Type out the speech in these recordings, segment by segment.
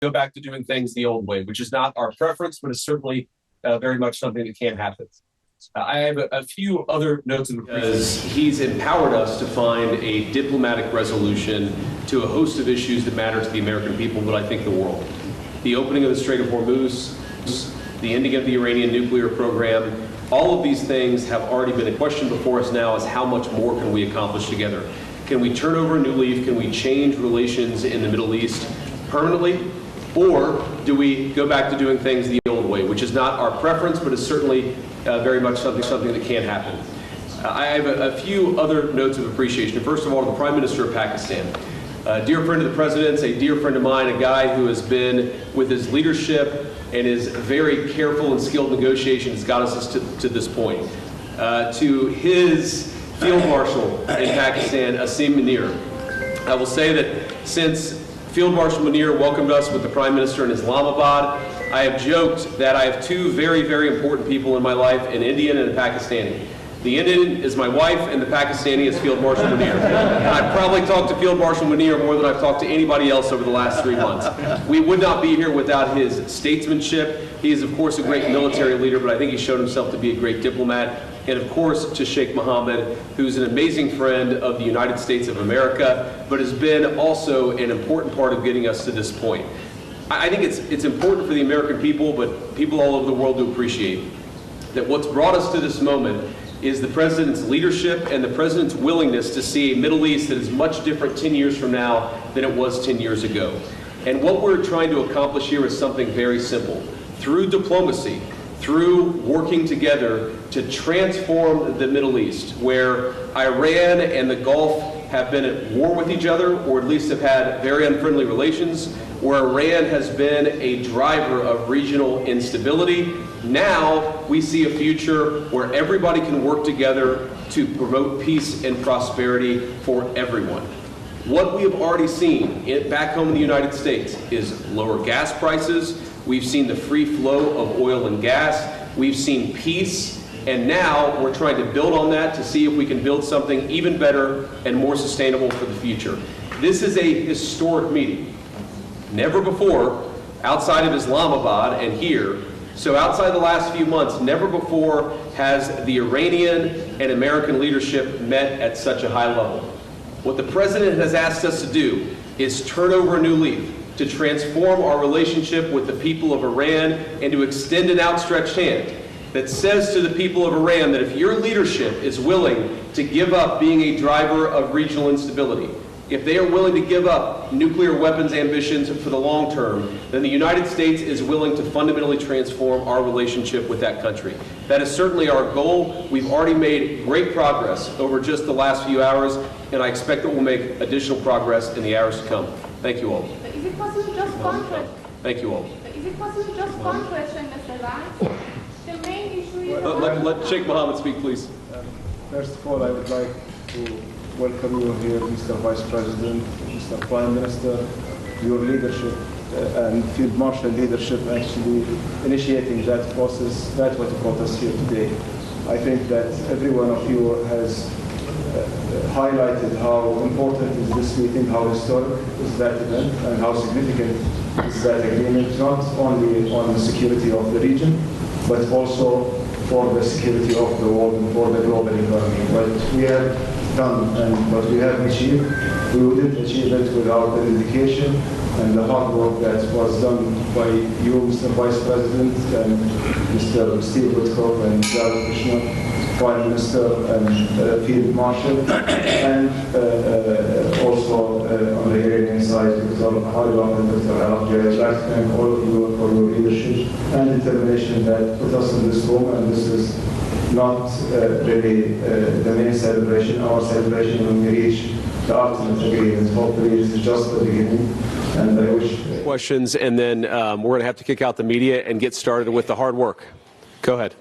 go back to doing things the old way, which is not our preference, but is certainly very much something that can happen. I have a few other notes of appreciation. He's empowered us to find a diplomatic resolution to a host of issues that matter to the American people, but I think the world. The opening of the Strait of Hormuz, the ending of the Iranian nuclear program, all of these things have already been a question before us now is how much more can we accomplish together? Can we turn over a new leaf? Can we change relations in the Middle East permanently? Or do we go back to doing things the old way, which is not our preference, but is certainly very much something that can happen. I have a few other notes of appreciation. First of all, to the Prime Minister of Pakistan. A dear friend of the President's, a dear friend of mine, a guy who has been, with his leadership and his very careful and skilled negotiations, got us to this point. To his Field Marshal in Pakistan, Asim Munir. I will say that since Field Marshal Munir welcomed us with the Prime Minister in Islamabad, I have joked that I have two very, very important people in my life, an Indian and a Pakistani. The Indian is my wife, and the Pakistani is Field Marshal Munir. I've probably talked to Field Marshal Munir more than I've talked to anybody else over the last 3 months. We would not be here without his statesmanship. He is, of course, a great military leader, but I think he's shown himself to be a great diplomat. And, of course, to Sheikh Mohammed, who's an amazing friend of the United States of America, but has been also an important part of getting us to this point. I think it's important for the American people, but people all over the world to appreciate that what's brought us to this moment is the President's leadership and the President's willingness to see a Middle East that is much different 10 years from now than it was 10 years ago. And what we're trying to accomplish here is something very simple. Through diplomacy, through working together to transform the Middle East, where Iran and the Gulf have been at war with each other, or at least have had very unfriendly relations, where Iran has been a driver of regional instability. Now we see a future where everybody can work together to promote peace and prosperity for everyone. What we have already seen back home in the United States is lower gas prices. We've seen the free flow of oil and gas. We've seen peace. And now we're trying to build on that to see if we can build something even better and more sustainable for the future. This is a historic meeting. Never before, outside of Islamabad and here, so outside the last few months, never before has the Iranian and American leadership met at such a high level. What the President has asked us to do is turn over a new leaf, to transform our relationship with the people of Iran and to extend an outstretched hand that says to the people of Iran that if your leadership is willing to give up being a driver of regional instability, if they are willing to give up nuclear weapons ambitions for the long term, then the United States is willing to fundamentally transform our relationship with that country. That is certainly our goal. We've already made great progress over just the last few hours, and I expect that we'll make additional progress in the hours to come. Thank you all. But is it possible just one question? Thank you all. But is it possible just one question, Mr. Vance? The main issue is... Let Sheikh Mohammed speak, please. First of all, I would like to welcome you here, Mr. Vice President, Mr. Prime Minister, your leadership and Field Marshal leadership actually initiating that process. That's what brought us here today. I think that every one of you has highlighted how important is this meeting, how historic is that event, and how significant is that agreement, not only on the security of the region, but also for the security of the world and for the global economy. What we have done and what we have achieved, we wouldn't achieve it without the dedication and the hard work that was done by you, Mr. Vice President, and Mr. Steve Witkoff and Jared Kushner, Prime Minister and Field Marshal, and also on the Iranian side, Dr. Haribam and Dr. Arabji. I'd like to thank all of you for your leadership and determination that put us in this room, and this is not really the main celebration. Our celebration when we reach the ultimate agreement. Hopefully this is just the beginning, and I wish... Questions, and then we're going to have to kick out the media and get started with the hard work. Go ahead.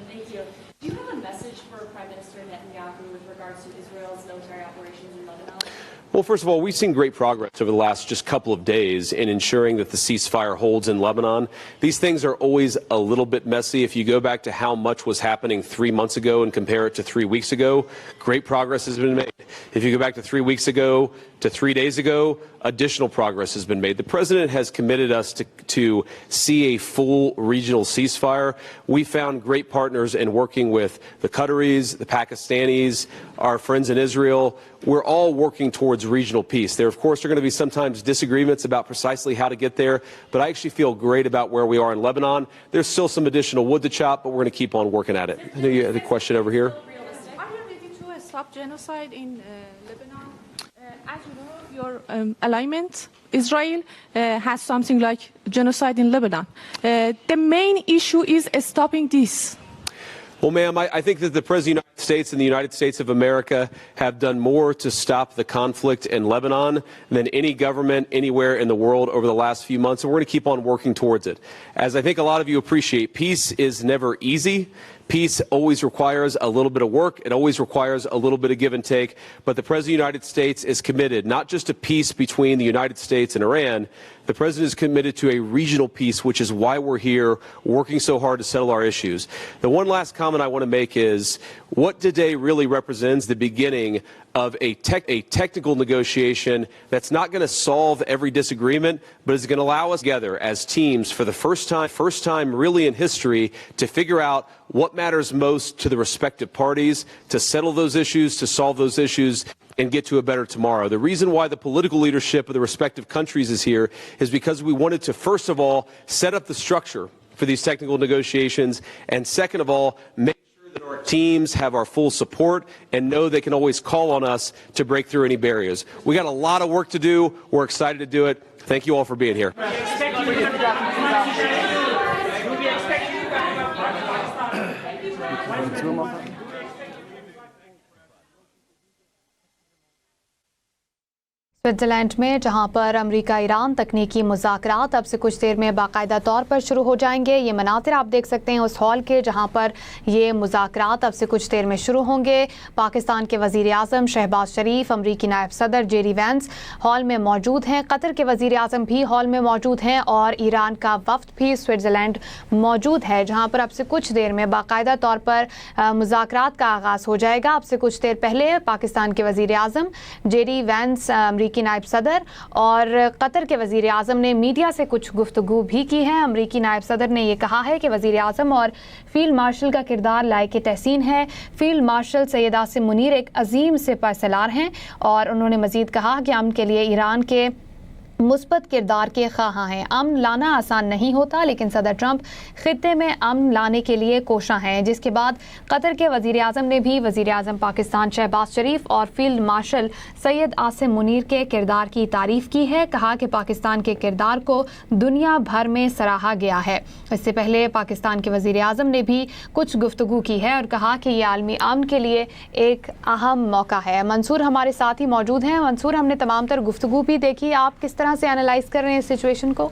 Thank you. Do you have a message for Prime Minister Netanyahu with regards to Israel's military operations in Lebanon? Well, first of all, we've seen great progress over the last just couple of days in ensuring that the ceasefire holds in Lebanon. These things are always a little bit messy. If you go back to how much was happening 3 months ago and compare it to 3 weeks ago, great progress has been made. If you go back to 3 weeks ago to 3 days ago, additional progress has been made. The president has committed us to see a full regional ceasefire. We found great partners in working with the Qataris, the Pakistanis, our friends in Israel. We're all working towards regional peace. There, of course, are going to be sometimes disagreements about precisely how to get there, but I actually feel great about where we are in Lebanon. There's still some additional wood to chop, but we're going to keep on working at it. I know you had a question over here. Are you ready to stop genocide in Lebanon? As you know, your alignment, Israel, has something like genocide in Lebanon. The main issue is stopping this. Well, ma'am, I think that the President of the United States and the United States of America have done more to stop the conflict in Lebanon than any government anywhere in the world over the last few months, and we're going to keep on working towards it. As I think a lot of you appreciate, peace is never easy. Peace always requires a little bit of work. It always requires a little bit of give and take. But the President of the United States is committed not just to peace between the United States and Iran. The President is committed to a regional peace, which is why we're here working so hard to settle our issues. The one last comment I want to make is what today really represents the beginning of a technical negotiation that's not going to solve every disagreement, but is going to allow us together as teams for the first time really in history to figure out what matters most to the respective parties, to settle those issues, to solve those issues, and get to a better tomorrow. The reason why the political leadership of the respective countries is here is because we wanted to, first of all, set up the structure for these technical negotiations, and second of all, make sure that our teams have our full support and know they can always call on us to break through any barriers. We got a lot of work to do. We're excited to do it. Thank you all for being here. Switzerland में जहां पर America Iran तकनीकी मुज़ाकरात अब से कुछ देर में बाकायदा तौर पर शुरू हो जाएंगे। ये मनाज़िर आप देख सकते हैं उस हॉल के जहां पर ये मुज़ाकरात अब से कुछ देर में शुरू होंगे। पाकिस्तान के वज़ीर आज़म शहबाज शरीफ, अमरीकी नायब सदर जेडी वैंस हॉल में मौजूद हैं, कतर के वज़ीर आज़म भी हॉल में मौजूद हैं और ईरान का वफ़द भी स्विट्ज़रलैंड मौजूद है, जहाँ पर अब से कुछ देर में बाकायदा तौर पर मुज़ाकरात का आगाज़ हो जाएगा। अब से कुछ देर पहले पाकिस्तान के वज़ीर आज़म जेडी वैंस, अमरीकी नायब सदर और कतर के वज़ीर आज़म ने मीडिया से कुछ गुफ्तगू भी की है। अमरीकी नायब सदर ने यह कहा है कि वज़ीर आज़म और फील्ड मार्शल का किरदार लायक तहसीन है। फील्ड मार्शल सैयद आसिम मुनीर एक अजीम सिपह सलार हैं और उन्होंने मज़ीद कहा कि अमन के लिए ईरान के मुस्बत किरदार के ख़्वाहां हैं। अमन लाना आसान नहीं होता, लेकिन सदर ट्रंप ख़ित्ते में अमन लाने के लिए कोशां हैं। जिसके बाद कतर के वज़ीर आज़म ने भी वज़ीर आज़म पाकिस्तान शहबाज शरीफ और फील्ड मार्शल सैयद आसिम मुनीर के किरदार की तारीफ़ की है। कहा कि पाकिस्तान के किरदार को दुनिया भर में सराहा गया है। इससे पहले पाकिस्तान के वज़ीर आज़म ने भी कुछ गुफ्तगू की है और कहा कि ये आलमी अमन के लिए एक अहम मौका है। मंसूर हमारे साथ ही मौजूद हैं। मंसूर, हमने तमाम तर गुफ्तगू भी देखी, आप किस तरह से एनालाइज कर रहे हैं इस सिचुएशन को?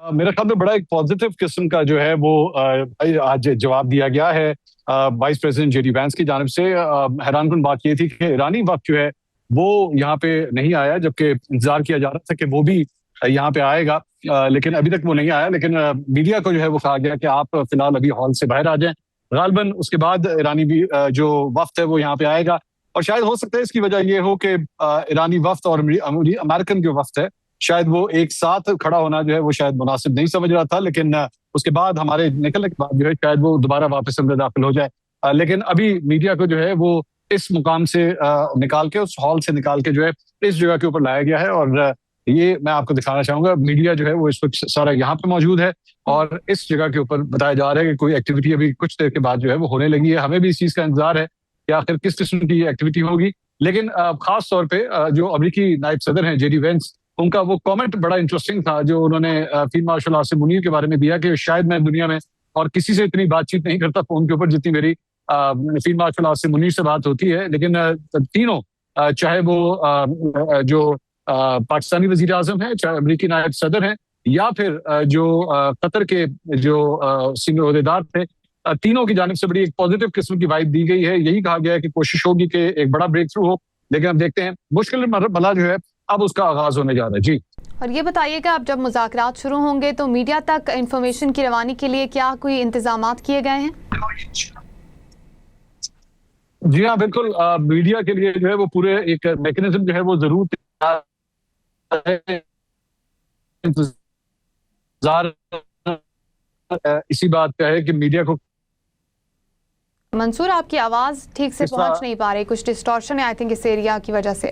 मेरा ख्याल में बड़ा एक पॉजिटिव किस्म का जो है वो आज जवाब दिया गया है वाइस प्रेसिडेंट जेडी वैंस की जानिब से। हैरानकुन बात ये थी कि ईरानी वक्त जो है वो यहाँ पे नहीं आया, जबकि इंतजार किया जा रहा था कि वो भी यहाँ पे आएगा, लेकिन अभी तक वो नहीं आया। लेकिन मीडिया को जो है वो कहा गया कि आप फिलहाल अभी हॉल से बाहर आ जाएं, गालबन उसके बाद ईरानी भी जो वफ्द है वो यहाँ पे आएगा। और शायद हो सकता है इसकी वजह ये हो कि ईरानी वफ्द और अमेरिकन जो वफ्द है शायद वो एक साथ खड़ा होना जो है वो शायद मुनासिब नहीं समझ रहा था, लेकिन उसके बाद हमारे निकलने के बाद जो है शायद वो दोबारा वापस अंदर दाखिल हो जाए। लेकिन अभी मीडिया को जो है वो इस मुकाम से निकाल के, उस हॉल से निकाल के जो है इस जगह के ऊपर लाया गया है। और ये मैं आपको दिखाना चाहूंगा, मीडिया जो है वो इस वक्त सारा यहाँ पे मौजूद है और इस जगह के ऊपर बताया जा रहा है कि कोई एक्टिविटी अभी कुछ देर के बाद जो है वो होने लगी है। हमें भी इस चीज का इंतजार है कि आखिर किस किस्म की एक्टिविटी होगी। लेकिन खास तौर पे जो अमरीकी नायब सदर हैं जेडी वेंस, उनका वो कमेंट बड़ा इंटरेस्टिंग था जो उन्होंने फील्ड मार्शल आसिम मुनीर के बारे में दिया कि शायद मैं दुनिया में और किसी से इतनी बातचीत नहीं करता फोन के ऊपर जितनी मेरी फील्ड मार्शल आसिम मुनीर से बात होती है। लेकिन तीनों, चाहे वो जो पाकिस्तानी वजीर आजम है, चाहे अमरीकी नायब सदर हैं, या फिर जो कतर के जो सीनियर ओहदेदार थे, तीनों की जानिब से बड़ी एक पॉजिटिव किस्म की वाइब दी गई है। यही कहा गया है कि कोशिश होगी कि एक बड़ा ब्रेक थ्रू हो لیکن اب دیکھتے ہیں مشکل مرحلہ جو ہے اب اس کا آغاز ہونے جا رہا ہے. جی اور یہ بتائیے کہ اب جب مذاکرات شروع ہوں گے تو میڈیا تک انفارمیشن کی روانی کے لیے کیا کوئی انتظامات کیے گئے ہیں؟ جی ہاں بالکل. میڈیا کے لیے جو ہے وہ پورے ایک میکنزم جو ہے وہ ضرور انتظار اسی بات کا ہے کہ میڈیا کو منصور آپ کی آواز ٹھیک سے پہنچ نہیں پا رہی, کچھ ڈسٹورشن ہے آئی تھنک اس ایریا کی وجہ سے.